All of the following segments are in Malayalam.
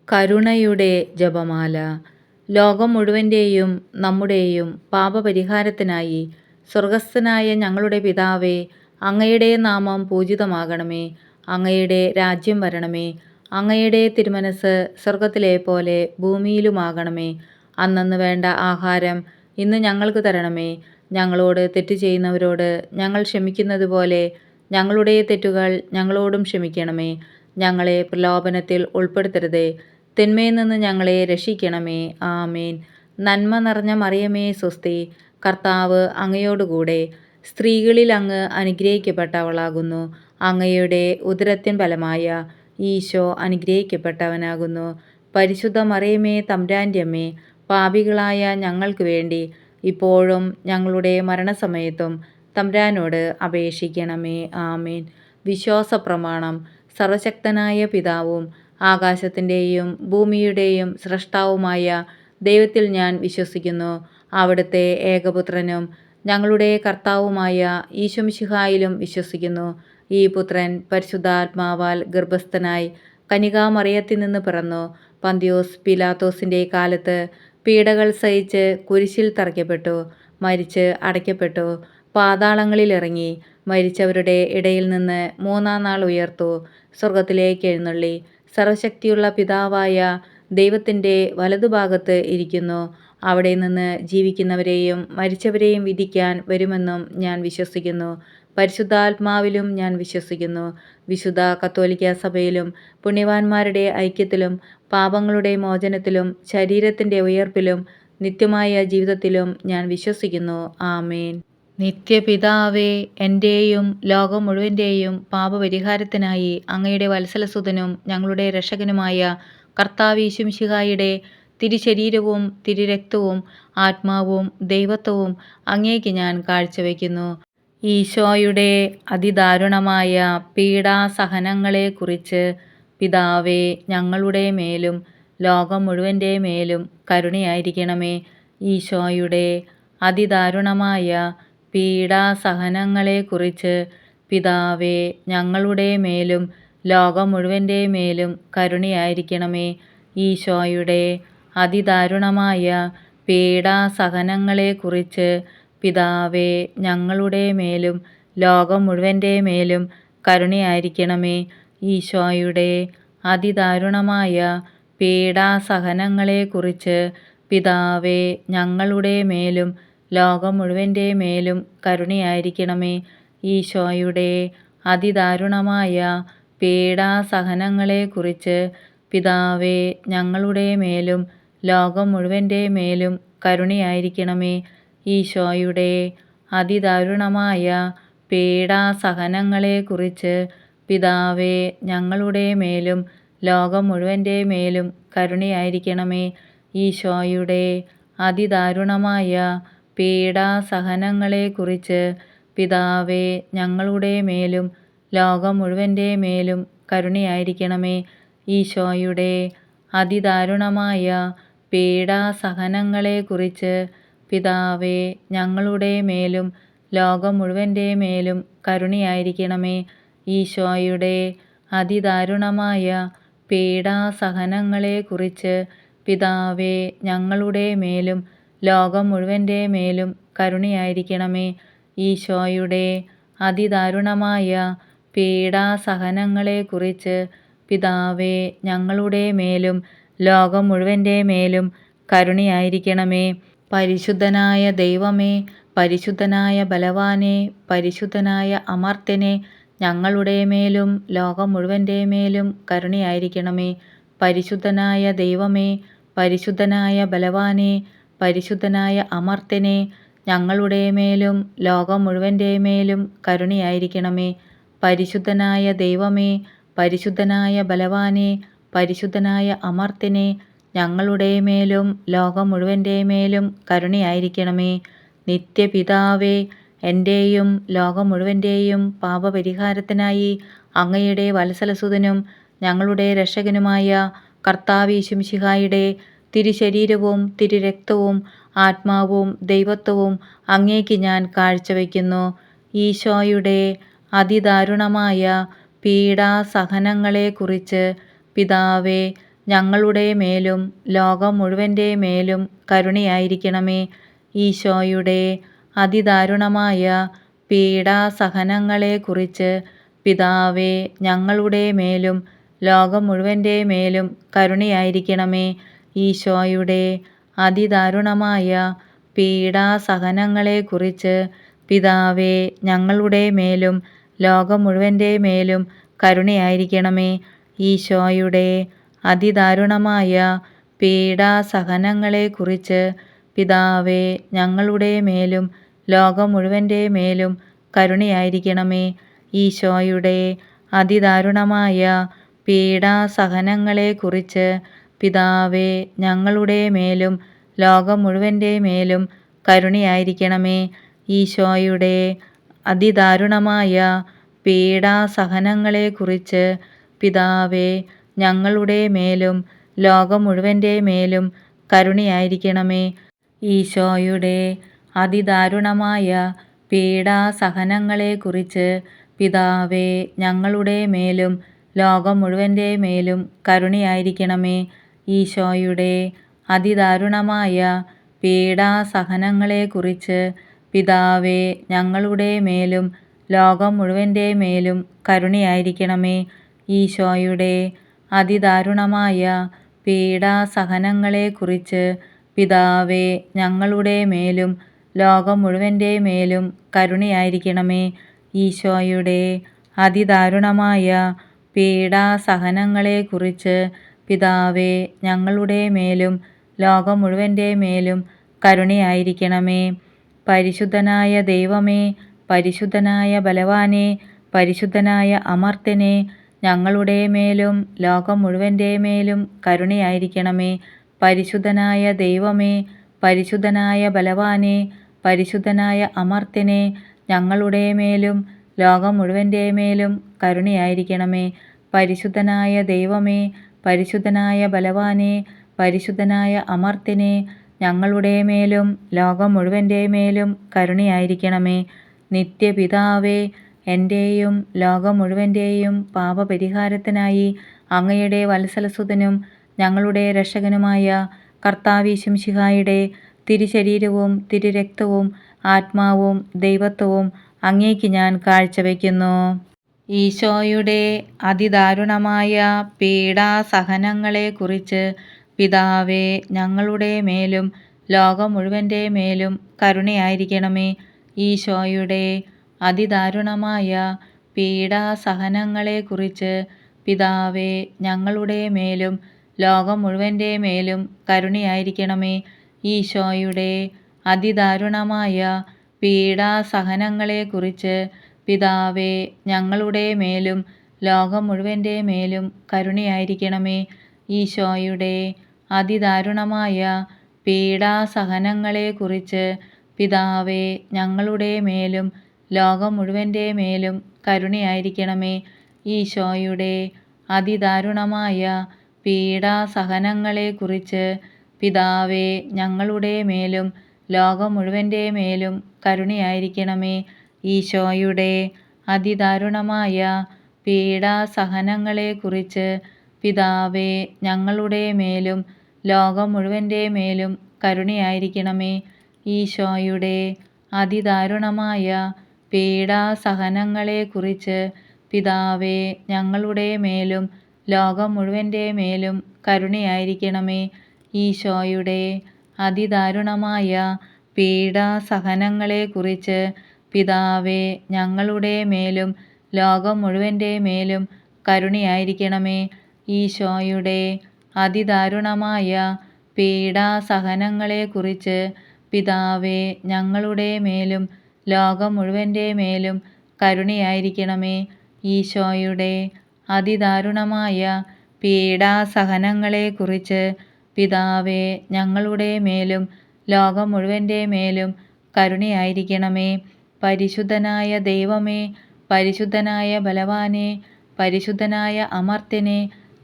കരുണയുടെ ജപമാല. ലോകം മുഴുവൻ്റെയും നമ്മുടെയും പാപപരിഹാരത്തിനായി സ്വർഗസ്ഥനായ ഞങ്ങളുടെ പിതാവേ, അങ്ങയുടെ നാമം പൂജിതമാകണമേ. അങ്ങയുടെ രാജ്യം വരണമേ. അങ്ങയുടെ തിരുമനസ് സ്വർഗത്തിലെ പോലെ ഭൂമിയിലുമാകണമേ. അന്നന്ന് വേണ്ട ആഹാരം ഇന്ന് ഞങ്ങൾക്ക് തരണമേ. ഞങ്ങളോട് തെറ്റ് ചെയ്യുന്നവരോട് ഞങ്ങൾ ക്ഷമിക്കുന്നത് പോലെ ഞങ്ങളുടെ തെറ്റുകൾ ഞങ്ങളോടും ക്ഷമിക്കണമേ. ഞങ്ങളെ പ്രലോഭനത്തിൽ ഉൾപ്പെടുത്തരുതേ, തിന്മയിൽ നിന്ന് ഞങ്ങളെ രക്ഷിക്കണമേ. ആമേൻ. നന്മ നിറഞ്ഞ മറിയമേ സ്വസ്തി, കർത്താവ് അങ്ങയോടുകൂടെ സ്ത്രീകളിൽ അങ്ങ് അനുഗ്രഹിക്കപ്പെട്ടവളാകുന്നു. അങ്ങയുടെ ഉദരത്തിൻ ഫലമായ ഈശോ അനുഗ്രഹിക്കപ്പെട്ടവനാകുന്നു. പരിശുദ്ധ മറിയമേ തമ്പുരാൻ്റെ അമ്മേ, പാപികളായ ഞങ്ങൾക്ക് വേണ്ടി ഇപ്പോഴും ഞങ്ങളുടെ മരണസമയത്തും തമ്പുരാനോട് അപേക്ഷിക്കണമേ. ആമേൻ. വിശ്വാസ പ്രമാണം. സർവശക്തനായ പിതാവും ആകാശത്തിൻ്റെയും ഭൂമിയുടെയും സ്രഷ്ടാവുമായ ദൈവത്തിൽ ഞാൻ വിശ്വസിക്കുന്നു. അവിടുത്തെ ഏകപുത്രനും ഞങ്ങളുടെ കർത്താവുമായ ഈശോമിശിഹായിലും വിശ്വസിക്കുന്നു. ഈ പുത്രൻ പരിശുദ്ധാത്മാവാൽ ഗർഭസ്ഥനായി കന്യകാമറിയത്തിൽ നിന്ന് പിറന്നു. പന്തിയോസ് പീലാത്തോസിൻ്റെ കാലത്ത് പീഡകൾ സഹിച്ച് കുരിശിൽ തറയ്ക്കപ്പെട്ടു, മരിച്ച് അടയ്ക്കപ്പെട്ടു, പാതാളങ്ങളിൽ ഇറങ്ങി, മരിച്ചവരുടെ ഇടയിൽ നിന്ന് മൂന്നാം നാൾ ഉയർത്തു, സ്വർഗത്തിലേക്ക് എഴുന്നള്ളി, സർവശക്തിയുള്ള പിതാവായ ദൈവത്തിൻ്റെ വലതുഭാഗത്ത് ഇരിക്കുന്നു. അവിടെ നിന്ന് ജീവിക്കുന്നവരെയും മരിച്ചവരെയും വിധിക്കാൻ വരുമെന്നും ഞാൻ വിശ്വസിക്കുന്നു. പരിശുദ്ധാത്മാവിലും ഞാൻ വിശ്വസിക്കുന്നു. വിശുദ്ധ കത്തോലിക്ക സഭയിലും പുണ്യവാന്മാരുടെ ഐക്യത്തിലും പാപങ്ങളുടെ മോചനത്തിലും ശരീരത്തിൻ്റെ ഉയർപ്പിലും നിത്യമായ ജീവിതത്തിലും ഞാൻ വിശ്വസിക്കുന്നു. ആമേൻ. നിത്യപിതാവേ, എൻ്റെയും ലോകം മുഴുവൻ്റെയും പാപപരിഹാരത്തിനായി അങ്ങയുടെ വത്സലസുതനും ഞങ്ങളുടെ രക്ഷകനുമായ കർത്താവ് ഈശോമിശിഹായുടെ തിരുശരീരവും തിരുരക്തവും ആത്മാവും ദൈവത്വവും അങ്ങേക്ക് ഞാൻ കാഴ്ചവെക്കുന്നു. ഈശോയുടെ അതിദാരുണമായ പീഡാസഹനങ്ങളെക്കുറിച്ച് പിതാവേ, ഞങ്ങളുടെ മേലും ലോകം മുഴുവൻ്റെ മേലും കരുണയായിരിക്കണമേ. ഈശോയുടെ അതിദാരുണമായ പീഡാസഹനങ്ങളെക്കുറിച്ച് പിതാവേ, ഞങ്ങളുടെ മേലും ലോകം മുഴുവൻ്റെ മേലും കരുണയായിരിക്കണമേ. ഈശോയുടെ അതിദാരുണമായ പീഡാസഹനങ്ങളെക്കുറിച്ച് പിതാവേ, ഞങ്ങളുടെ മേലും ലോകം മുഴുവൻ്റെ മേലും കരുണയായിരിക്കണമേ. ഈശോയുടെ അതിദാരുണമായ പീഡാസഹനങ്ങളെക്കുറിച്ച് പിതാവേ, ഞങ്ങളുടെ മേലും ലോകം മുഴുവൻ്റെ മേലും കരുണയായിരിക്കണമേ. ഈശോയുടെ അതിദാരുണമായ പീഡാസഹനങ്ങളെക്കുറിച്ച് പിതാവേ, ഞങ്ങളുടെ മേലും ലോകം മുഴുവൻ്റെ മേലും കരുണയായിരിക്കണമേ. ഈശോയുടെ അതിദാരുണമായ പീഡാസഹനങ്ങളെക്കുറിച്ച് പിതാവേ, ഞങ്ങളുടെ മേലും ലോകം മുഴുവൻ്റെ മേലും കരുണയായിരിക്കണമേ. ഈശോയുടെ അതിദാരുണമായ പീഡാസഹനങ്ങളെക്കുറിച്ച് പിതാവേ, ഞങ്ങളുടെ മേലും ലോകം മുഴുവൻ്റെ മേലും കരുണയായിരിക്കണമേ. ഈശോയുടെ അതിദാരുണമായ പീഡാസഹനങ്ങളെക്കുറിച്ച് പിതാവേ, ഞങ്ങളുടെ മേലും ലോകം മുഴുവൻ്റെ മേലും കരുണയായിരിക്കണമേ. ഈശോയുടെ അതിദാരുണമായ പീഡാസഹനങ്ങളെക്കുറിച്ച് പിതാവേ, ഞങ്ങളുടെ മേലും ലോകം മുഴുവൻ്റെ മേലും കരുണയായിരിക്കണമേ. ഈശോയുടെ അതിദാരുണമായ പീഡാസഹനങ്ങളെക്കുറിച്ച് പിതാവേ, ഞങ്ങളുടെ മേലും ലോകം മുഴുവൻ്റെ മേലും കരുണയായിരിക്കണമേ. പരിശുദ്ധനായ ദൈവമേ, പരിശുദ്ധനായ ബലവാനെ, പരിശുദ്ധനായ അമർത്യനെ, ഞങ്ങളുടെ മേലും ലോകം മുഴുവൻ്റെ മേലും കരുണയായിരിക്കണമേ. പരിശുദ്ധനായ ദൈവമേ, പരിശുദ്ധനായ ബലവാനെ, പരിശുദ്ധനായ അമർത്യനെ, ഞങ്ങളുടെ മേലും ലോകം മുഴുവൻ്റെ മേലും കരുണയായിരിക്കണമേ. പരിശുദ്ധനായ ദൈവമേ, പരിശുദ്ധനായ ബലവാനെ, പരിശുദ്ധനായ അമർത്യനെ, ഞങ്ങളുടെ മേലും ലോകം മുഴുവൻ്റെ മേലും കരുണയായിരിക്കണമേ. നിത്യപിതാവേ, എൻ്റെയും ലോകം മുഴുവൻ്റെയും പാപപരിഹാരത്തിനായി അങ്ങയുടെ വത്സലസുതനും ഞങ്ങളുടെ രക്ഷകനുമായ കർത്താവ് ഈശോമിശിഹായുടെ തിരുശരീരവും തിരുരക്തവും ആത്മാവും ദൈവത്വവും അങ്ങേക്ക് ഞാൻ കാഴ്ചവെക്കുന്നു. ഈശോയുടെ അതിദാരുണമായ പീഡാസഹനങ്ങളെക്കുറിച്ച് പിതാവേ, ഞങ്ങളുടെ മേലും ലോകം മുഴുവൻ്റെ മേലും കരുണയായിരിക്കണമേ. ഈശോയുടെ അതിദാരുണമായ പീഡാസഹനങ്ങളെക്കുറിച്ച് പിതാവേ, ഞങ്ങളുടെ മേലും ലോകം മുഴുവൻ്റെ മേലും കരുണയായിരിക്കണമേ. ഈശോയുടെ അതിദാരുണമായ പീഡാസഹനങ്ങളെക്കുറിച്ച് പിതാവേ, ഞങ്ങളുടെ മേലും ലോകം മുഴുവൻ്റെ മേലും കരുണയായിരിക്കണമേ. ഈശോയുടെ അതിദാരുണമായ പീഡാസഹനങ്ങളെക്കുറിച്ച് പിതാവേ, ഞങ്ങളുടെ മേലും ലോകം മുഴുവൻ്റെ മേലും കരുണയായിരിക്കണമേ. ഈശോയുടെ അതിദാരുണമായ പീഡാസഹനങ്ങളെക്കുറിച്ച് പിതാവേ, ഞങ്ങളുടെ മേലും ലോകം മുഴുവൻ്റെ മേലും കരുണയായിരിക്കണമേ. ഈശോയുടെ അതിദാരുണമായ പീഡാസഹനങ്ങളെക്കുറിച്ച് പിതാവേ, ഞങ്ങളുടെ മേലും ലോകം മുഴുവൻ്റെ മേലും കരുണയായിരിക്കണമേ. ഈശോയുടെ അതിദാരുണമായ പീഡാസഹനങ്ങളെക്കുറിച്ച് പിതാവേ, ഞങ്ങളുടെ മേലും ലോകം മുഴുവൻ്റെ മേലും കരുണയായിരിക്കണമേ. ഈശോയുടെ അതിദാരുണമായ പീഡാസഹനങ്ങളെക്കുറിച്ച് പിതാവേ, ഞങ്ങളുടെ മേലും ലോകം മുഴുവൻ്റെ മേലും കരുണയായിരിക്കണമേ. ഈശോയുടെ അതിദാരുണമായ പീഡാസഹനങ്ങളെക്കുറിച്ച് പിതാവേ, ഞങ്ങളുടെ മേലും ലോകം മുഴുവൻ്റെ മേലും കരുണയായിരിക്കണമേ. ഈശോയുടെ അതിദാരുണമായ പീഡാസഹനങ്ങളെക്കുറിച്ച് പിതാവേ, ഞങ്ങളുടെ മേലും ലോകം മുഴുവൻ്റെ മേലും കരുണയായിരിക്കണമേ. പരിശുദ്ധനായ ദൈവമേ, പരിശുദ്ധനായ ബലവാനേ, പരിശുദ്ധനായ അമർത്യനേ, ഞങ്ങളുടെ മേലും ലോകം മുഴുവൻ്റെ മേലും കരുണയായിരിക്കണമേ. പരിശുദ്ധനായ ദൈവമേ, പരിശുദ്ധനായ ബലവാനേ, പരിശുദ്ധനായ അമർത്യനേ, ഞങ്ങളുടെ മേലും ലോകം മുഴുവൻ്റെ മേലും കരുണയായിരിക്കണമേ. പരിശുദ്ധനായ ദൈവമേ, പരിശുദ്ധനായ ബലവാനേ, പരിശുദ്ധനായ അമർത്യനേ, ഞങ്ങളുടെ മേലും ലോകം മുഴുവൻ്റെ മേലും കരുണയായിരിക്കണമേ. നിത്യപിതാവേ, എൻ്റെയും ലോകം മുഴുവൻ്റെയും പാപപരിഹാരത്തിനായി അങ്ങയുടെ വത്സലസുതനും ഞങ്ങളുടെ രക്ഷകനുമായ കർത്താവീശുമിശിഹായുടെ തിരുശരീരവും തിരുരക്തവും ആത്മാവും ദൈവത്വവും അങ്ങേക്ക് ഞാൻ കാഴ്ചവെക്കുന്നു. ഈശോയുടെ അതിദാരുണമായ പീഡാസഹനങ്ങളെക്കുറിച്ച് പിതാവേ, ഞങ്ങളുടെ മേലും ലോകം മുഴുവൻ്റെ മേലും കരുണയായിരിക്കണമേ. ഈശോയുടെ അതിദാരുണമായ പീഡാസഹനങ്ങളെക്കുറിച്ച് പിതാവേ, ഞങ്ങളുടെ മേലും ലോകം മുഴുവൻ്റെ മേലും കരുണയായിരിക്കണമേ. ഈശോയുടെ അതിദാരുണമായ പീഡാസഹനങ്ങളെക്കുറിച്ച് പിതാവേ, ഞങ്ങളുടെ മേലും ലോകം മുഴുവൻ്റെ മേലും കരുണയായിരിക്കണമേ. ഈശോയുടെ അതിദാരുണമായ പീഡാസഹനങ്ങളെക്കുറിച്ച് പിതാവേ, ഞങ്ങളുടെ മേലും ലോകം മുഴുവൻ്റെ മേലും കരുണയായിരിക്കണമേ. ഈശോയുടെ അതിദാരുണമായ പീഡാസഹനങ്ങളെക്കുറിച്ച് പിതാവേ, ഞങ്ങളുടെ മേലും ലോകം മുഴുവൻ്റെ മേലും കരുണയായിരിക്കണമേ. ഈശോയുടെ അതിദാരുണമായ പീഡാസഹനങ്ങളെക്കുറിച്ച് പിതാവേ, ഞങ്ങളുടെ മേലും ലോകം മുഴുവൻ്റെ മേലും കരുണയായിരിക്കണമേ. ഈശോയുടെ അതിദാരുണമായ പീഡാസഹനങ്ങളെക്കുറിച്ച് പിതാവേ, ഞങ്ങളുടെ മേലും ലോകം മുഴുവൻ്റെ മേലും കരുണയായിരിക്കണമേ. ഈശോയുടെ അതിദാരുണമായ പീഡാസഹനങ്ങളെക്കുറിച്ച് പിതാവേ, ഞങ്ങളുടെ മേലും ലോകം മുഴുവൻ്റെ മേലും കരുണയായിരിക്കണമേ. ഈശോയുടെ അതിദാരുണമായ പീഡാസഹനങ്ങളെക്കുറിച്ച് പിതാവേ, ഞങ്ങളുടെ മേലും ലോകം മുഴുവൻ്റെ മേലും കരുണയായിരിക്കണമേ. ഈശോയുടെ അതിദാരുണമായ പീഡാസഹനങ്ങളെക്കുറിച്ച് പിതാവേ, ഞങ്ങളുടെ മേലും ലോകം മുഴുവൻ്റെ മേലും കരുണയായിരിക്കണമേ. പരിശുദ്ധനായ ദൈവമേ, പരിശുദ്ധനായ ബലവാനേ, പരിശുദ്ധനായ അമർത്യനേ,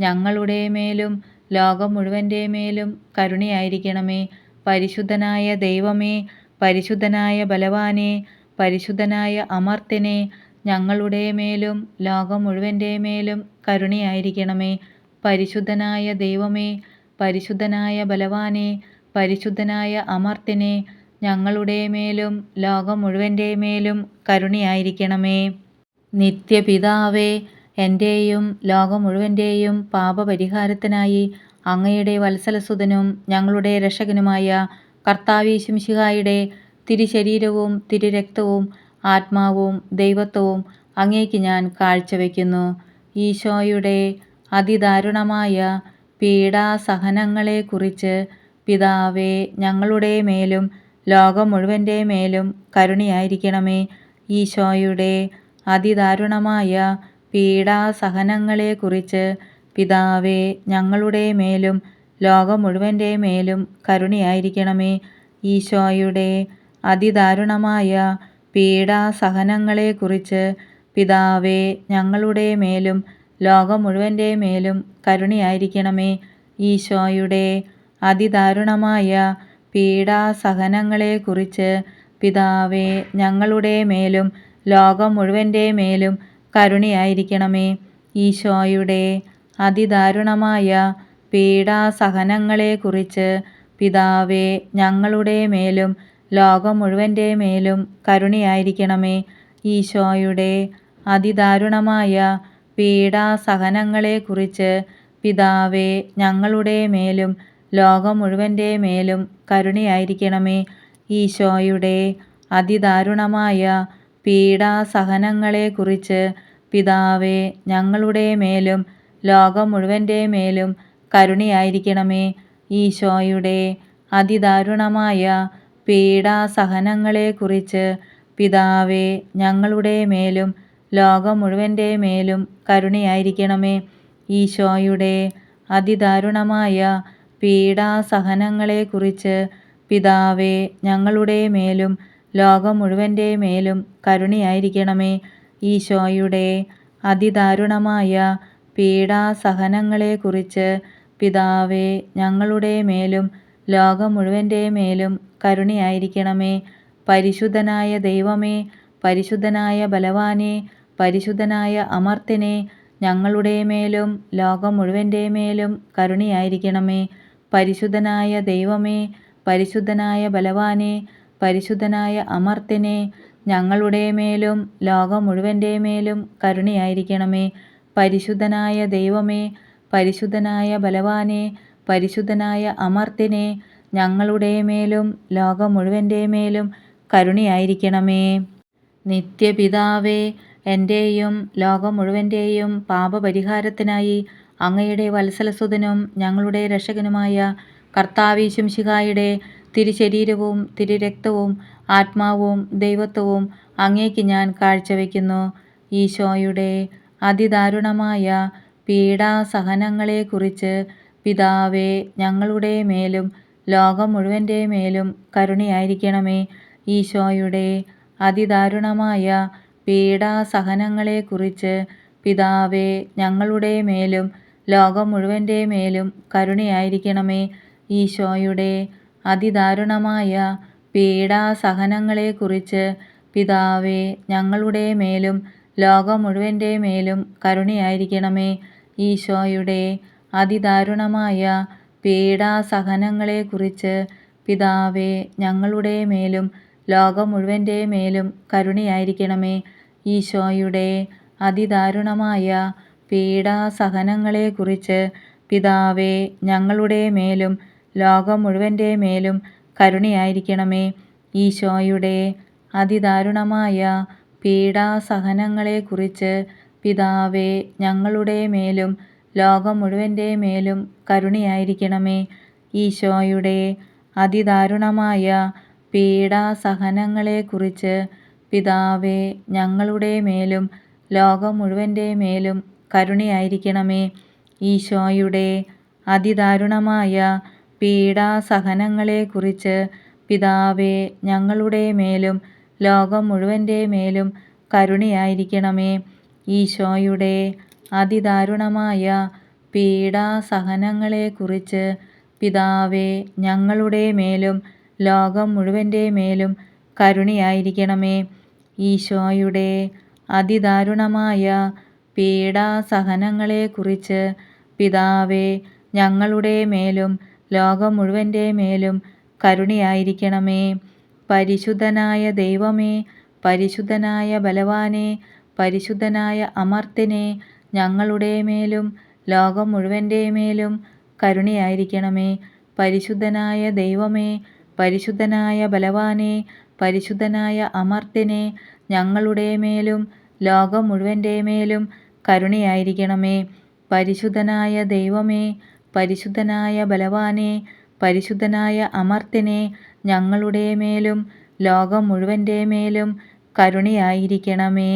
ഞങ്ങളുടെ മേലും ലോകം മുഴുവൻ്റെ മേലും കരുണയായിരിക്കണമേ. പരിശുദ്ധനായ ദൈവമേ, പരിശുദ്ധനായ ബലവാനേ, പരിശുദ്ധനായ അമർത്യനേ, ഞങ്ങളുടെ മേലും ലോകം മുഴുവൻ്റെ മേലും കരുണയായിരിക്കണമേ. പരിശുദ്ധനായ ദൈവമേ, പരിശുദ്ധനായ ബലവാനെ, പരിശുദ്ധനായ അമർത്യനെ, ഞങ്ങളുടെ മേലും ലോകം മുഴുവൻ്റെ മേലും കരുണയായിരിക്കണമേ. നിത്യപിതാവേ, എൻ്റെയും ലോകം മുഴുവൻ്റെയും പാപപരിഹാരത്തിനായി അങ്ങയുടെ വത്സലസുതനും ഞങ്ങളുടെ രക്ഷകനുമായ കർത്താവീശുമിശിഹായുടെ തിരുശരീരവും തിരുരക്തവും ആത്മാവും ദൈവത്വവും അങ്ങേക്ക് ഞാൻ കാഴ്ചവെക്കുന്നു. ഈശോയുടെ അതിദാരുണമായ പീഡാസഹനങ്ങളെക്കുറിച്ച് പിതാവേ, ഞങ്ങളുടെ മേലും ലോകം മുഴുവൻ്റെ മേലും കരുണയായിരിക്കണമേ. ഈശോയുടെ അതിദാരുണമായ പീഡാസഹനങ്ങളെക്കുറിച്ച് പിതാവേ, ഞങ്ങളുടെ മേലും ലോകം മുഴുവൻ്റെ മേലും കരുണയായിരിക്കണമേ. ഈശോയുടെ അതിദാരുണമായ പീഡാസഹനങ്ങളെക്കുറിച്ച് പിതാവേ, ഞങ്ങളുടെ മേലും ലോകം മുഴുവൻ്റെ മേലും കരുണയായിരിക്കണമേ. ഈശോയുടെ അതിദാരുണമായ പീഡാസഹനങ്ങളെക്കുറിച്ച് പിതാവേ, ഞങ്ങളുടെ മേലും ലോകം മുഴുവൻ്റെ മേലും കരുണയായിരിക്കണമേ. ഈശോയുടെ അതിദാരുണമായ പീഡാസഹനങ്ങളെക്കുറിച്ച് പിതാവേ, ഞങ്ങളുടെ മേലും ലോകം മുഴുവൻ്റെ മേലും കരുണയായിരിക്കണമേ. ഈശോയുടെ അതിദാരുണമായ പീഡാസഹനങ്ങളെക്കുറിച്ച് പിതാവേ, ഞങ്ങളുടെ മേലും ലോകം മുഴുവൻ്റെ മേലും കരുണയായിരിക്കണമേ. ഈശോയുടെ അതിദാരുണമായ പീഡാസഹനങ്ങളെക്കുറിച്ച് പിതാവേ, ഞങ്ങളുടെ മേലും ലോകം മുഴുവൻ്റെ മേലും കരുണയായിരിക്കണമേ. ഈശോയുടെ അതിദാരുണമായ പീഡാസഹനങ്ങളെക്കുറിച്ച് പിതാവേ, ഞങ്ങളുടെ മേലും ലോകം മുഴുവൻ്റെ മേലും കരുണയായിരിക്കണമേ. ഈശോയുടെ അതിദാരുണമായ പീഡാസഹനങ്ങളെക്കുറിച്ച് പിതാവേ, ഞങ്ങളുടെ മേലും ലോകം മുഴുവൻ്റെ മേലും കരുണയായിരിക്കണമേ. ഈശോയുടെ അതിദാരുണമായ പീഡാസഹനങ്ങളെക്കുറിച്ച് പിതാവേ, ഞങ്ങളുടെ മേലും ലോകം മുഴുവൻ്റെ മേലും കരുണയായിരിക്കണമേ. പരിശുദ്ധനായ ദൈവമേ, പരിശുദ്ധനായ ബലവാനെ, പരിശുദ്ധനായ അമർത്യനെ, ഞങ്ങളുടെ മേലും ലോകം മുഴുവൻ്റെ മേലും കരുണയായിരിക്കണമേ. പരിശുദ്ധനായ ദൈവമേ, പരിശുദ്ധനായ ബലവാനെ, പരിശുദ്ധനായ അമർത്യനെ, ഞങ്ങളുടെ മേലും ലോകം മുഴുവൻ്റെ മേലും കരുണയായിരിക്കണമേ. പരിശുദ്ധനായ ദൈവമേ, പരിശുദ്ധനായ ബലവാനെ, പരിശുദ്ധനായ അമർത്യനെ, ഞങ്ങളുടെ മേലും ലോകം മുഴുവൻ്റെ മേലും കരുണയായിരിക്കണമേ. നിത്യപിതാവേ, എൻ്റെയും ലോകം മുഴുവൻ്റെയും പാപപരിഹാരത്തിനായി അങ്ങയുടെ വത്സലസുതനും ഞങ്ങളുടെ രക്ഷകനുമായ കർത്താവീശുമിശിഹായുടെ തിരുശരീരവും തിരുരക്തവും ആത്മാവും ദൈവത്വവും അങ്ങേക്ക് ഞാൻ കാഴ്ചവെക്കുന്നു. ഈശോയുടെ അതിദാരുണമായ പീഡാസഹനങ്ങളെക്കുറിച്ച് പിതാവേ, ഞങ്ങളുടെ മേലും ലോകം മുഴുവൻ്റെ മേലും കരുണയായിരിക്കണമേ. ഈശോയുടെ അതിദാരുണമായ പീഡാസഹനങ്ങളെക്കുറിച്ച് പിതാവേ, ഞങ്ങളുടെ മേലും ലോകം മുഴുവൻ്റെ മേലും കരുണയായിരിക്കണമേ. ഈശോയുടെ അതിദാരുണമായ പീഡാസഹനങ്ങളെക്കുറിച്ച് പിതാവേ, ഞങ്ങളുടെ മേലും ലോകം മുഴുവൻ്റെ മേലും കരുണയായിരിക്കണമേ. ഈശോയുടെ അതിദാരുണമായ പീഡാസഹനങ്ങളെക്കുറിച്ച് പിതാവേ, ഞങ്ങളുടെ മേലും ലോകം മുഴുവൻ്റെ മേലും കരുണയായിരിക്കണമേ. ഈശോയുടെ അതിദാരുണമായ പീഡാസഹനങ്ങളെക്കുറിച്ച് പിതാവേ, ഞങ്ങളുടെ മേലും ലോകം മുഴുവൻ്റെ മേലും കരുണയായിരിക്കണമേ. ഈശോയുടെ അതിദാരുണമായ പീഡാസഹനങ്ങളെക്കുറിച്ച് പിതാവേ, ഞങ്ങളുടെ മേലും ലോകം മുഴുവൻ്റെ മേലും കരുണയായിരിക്കണമേ. ഈശോയുടെ അതിദാരുണമായ പീഡാസഹനങ്ങളെക്കുറിച്ച് പിതാവേ, ഞങ്ങളുടെ മേലും ലോകം മുഴുവൻ്റെ മേലും കരുണയായിരിക്കണമേ. ഈശോയുടെ അതിദാരുണമായ പീഡാസഹനങ്ങളെക്കുറിച്ച് പിതാവേ, ഞങ്ങളുടെ മേലും ലോകം മുഴുവൻ്റെ മേലും കരുണയായിരിക്കണമേ. ഈശോയുടെ അതിദാരുണമായ പീഡാസഹനങ്ങളെക്കുറിച്ച് പിതാവേ, ഞങ്ങളുടെ മേലും ലോകം മുഴുവൻ്റെ മേലും കരുണയായിരിക്കണമേ. ഈശോയുടെ അതിദാരുണമായ പീഡാസഹനങ്ങളെക്കുറിച്ച് പിതാവേ, ഞങ്ങളുടെ മേലും ലോകം മുഴുവൻ്റെ മേലും കരുണയായിരിക്കണമേ. പരിശുദ്ധനായ ദൈവമേ, പരിശുദ്ധനായ ബലവാനെ, പരിശുദ്ധനായ അമർത്തിനെ, ഞങ്ങളുടെ മേലും ലോകം മുഴുവൻ്റെ മേലും കരുണയായിരിക്കണമേ. പരിശുദ്ധനായ ദൈവമേ, പരിശുദ്ധനായ ബലവാനെ, പരിശുദ്ധനായ അമർത്തിനെ, ഞങ്ങളുടെ മേലും ലോകം മുഴുവൻ്റെ മേലും കരുണയായിരിക്കണമേ. പരിശുദ്ധനായ ദൈവമേ, പരിശുദ്ധനായ ബലവാനെ, പരിശുദ്ധനായ അമർത്തിനെ, ഞങ്ങളുടെ മേലും ലോകം മുഴുവൻ്റെ മേലും കരുണയായിരിക്കണമേ.